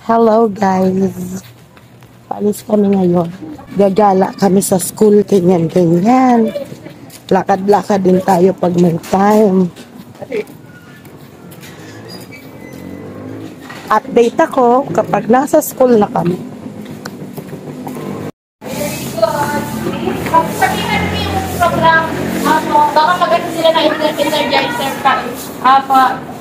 Hello guys! Paalis kami ngayon. Gagala kami sa school, ganyan-ganyan. Lakad-lakad din tayo pag may time. Update ako kapag nasa school na kami. Sabihin mo yung program, baka maganda sila na energizer pa. Apa.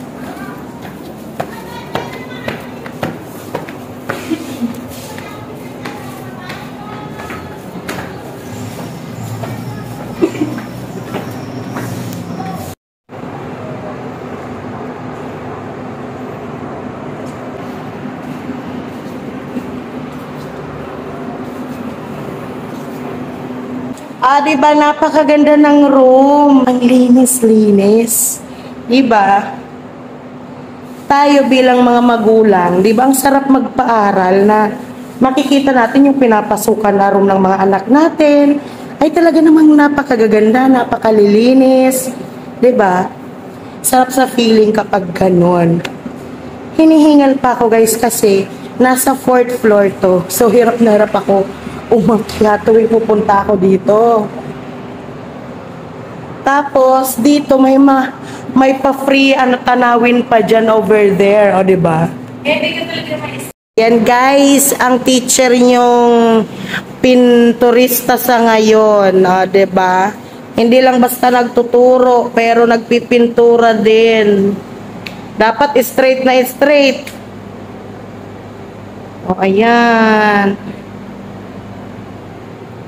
Diba napakaganda ng room. Ang linis-linis. Diba? Tayo bilang mga magulang, diba ang sarap magpaaral na makikita natin yung pinapasukan na room ng mga anak natin. Ay talaga namang napakagaganda, napakalilinis. Diba? Sarap sa feeling kapag ganon. Hinihingal pa ako guys kasi nasa 4th floor to. So hirap na hirap ako umakyat tuwing pupunta ako dito. Tapos dito may pa-free tanawin pa dyan over there, o diba? Yan guys, ang teacher nyong pinturista sa ngayon, o diba? Hindi lang basta nagtuturo, pero nagpipintura din. Dapat straight na straight. O ayan.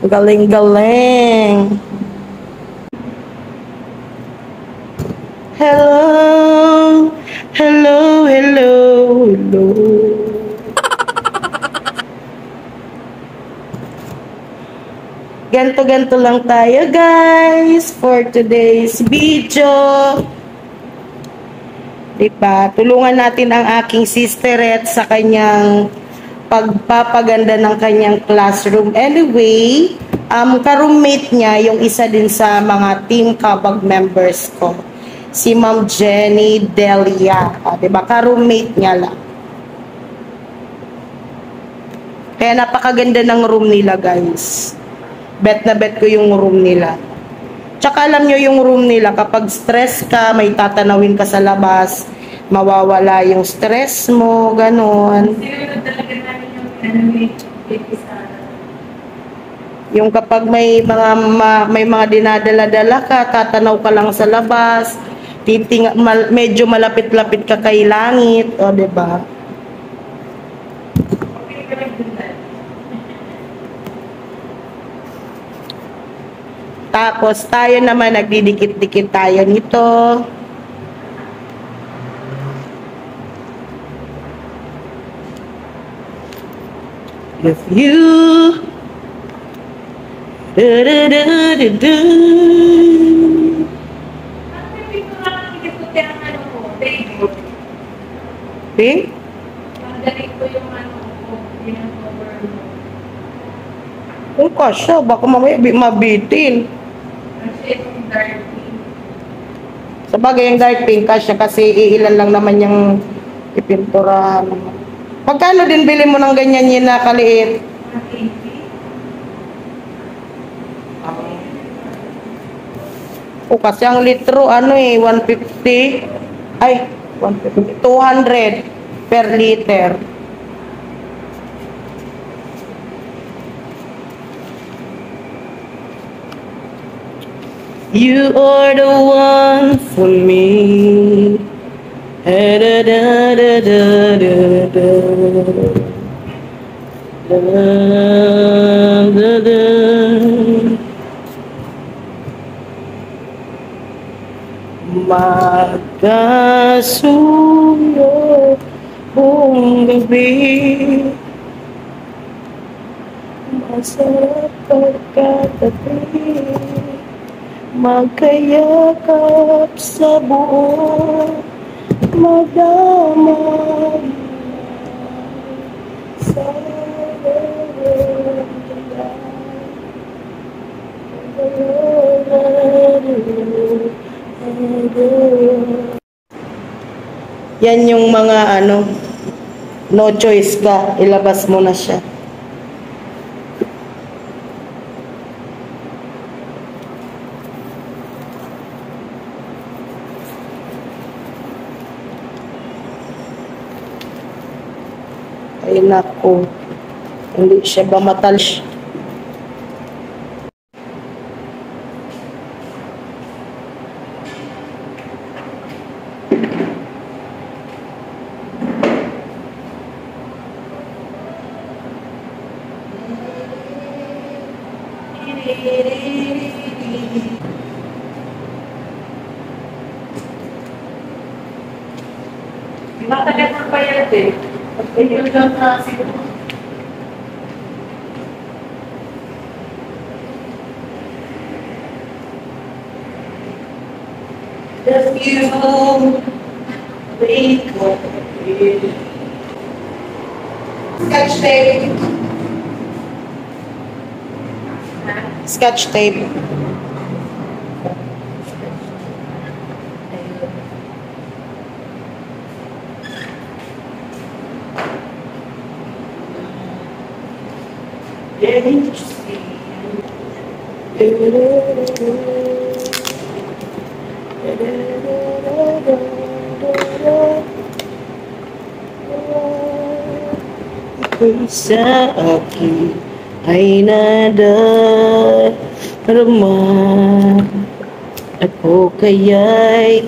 Galing-galing. Hello, hello, hello, hello. Ganto-ganto lang tayo guys for today's video. Diba? Tulungan natin ang aking sisterette sa kanyang pagpapaganda ng kanyang classroom. Anyway, ka-roommate niya, yung isa din sa mga team kabag members ko. Si Ma'am Jenny Delia. Diba? Ka-roommate niya lang. Kaya napakaganda ng room nila, guys. Bet na bet ko yung room nila. Tsaka alam nyo yung room nila, kapag stress ka, may tatanawin ka sa labas, mawawala yung stress mo, ganon. Yung kapag may mga dinadala-dala ka, tatanaw ka lang sa labas, medyo malapit-lapit ka kay langit, o diba? Tapos tayo naman nagdidikit-dikit tayo nito. If you pink? Kung kasya, baka mamaya mabitin. Sa bagay yung dark pink kasya kasi iilan lang naman yung ipinturahan. Magkano din bili mo ng ganyan yun na kaliit? Kasi ang litro, 150. Ay, 150. 200 per liter. You are the one for me. Da da da da da da da da da. Magkasuyo buong gabi, masarap pagkatabi, magkayakap sa buong madamay sa Yan yung mga ano, no choice ka, ilabas mo na siya. Ay nako, hindi siya ba matalis? Matagal na pa yan eh. Pagkakas lang kasi. Just you wake up. Scotch tape. Scotch tape. Sa akin ay nadarama. Ako kaya'y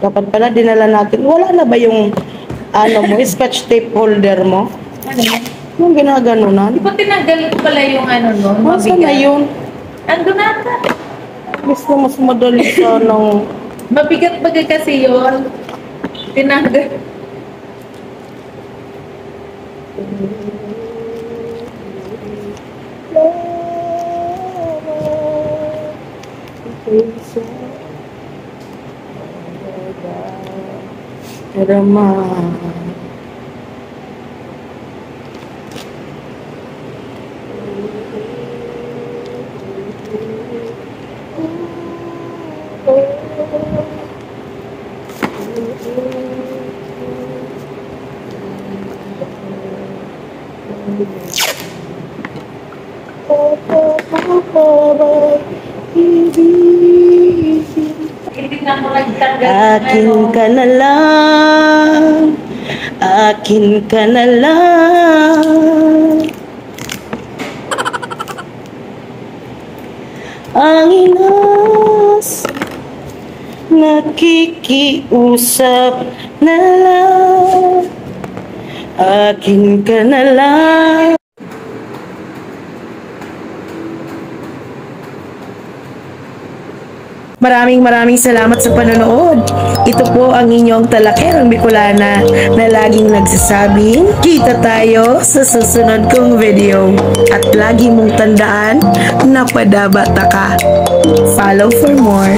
dapat pala dinala natin. Wala na ba yung ano mo, scotch tape holder mo? Ano yan? Yung ginaganunan? Di ba tinanggal ko pala yung ano nun? Masa na yun? Ando na ata. Gusto mas madali sa ng... Mabigat bagay kasi yun. Tinanggal. Rama. Hindi na mo nagtanggal. Akin ka na lang, akin ka na lang. Ang inas, nakikiusap na lang. Akin ka na lang. Maraming salamat sa panonood. Ito po ang inyong talakerang Bicolana na laging nagsasabing, kita tayo sa susunod kong video. At lagi mong tandaan na padabata ka. Follow for more.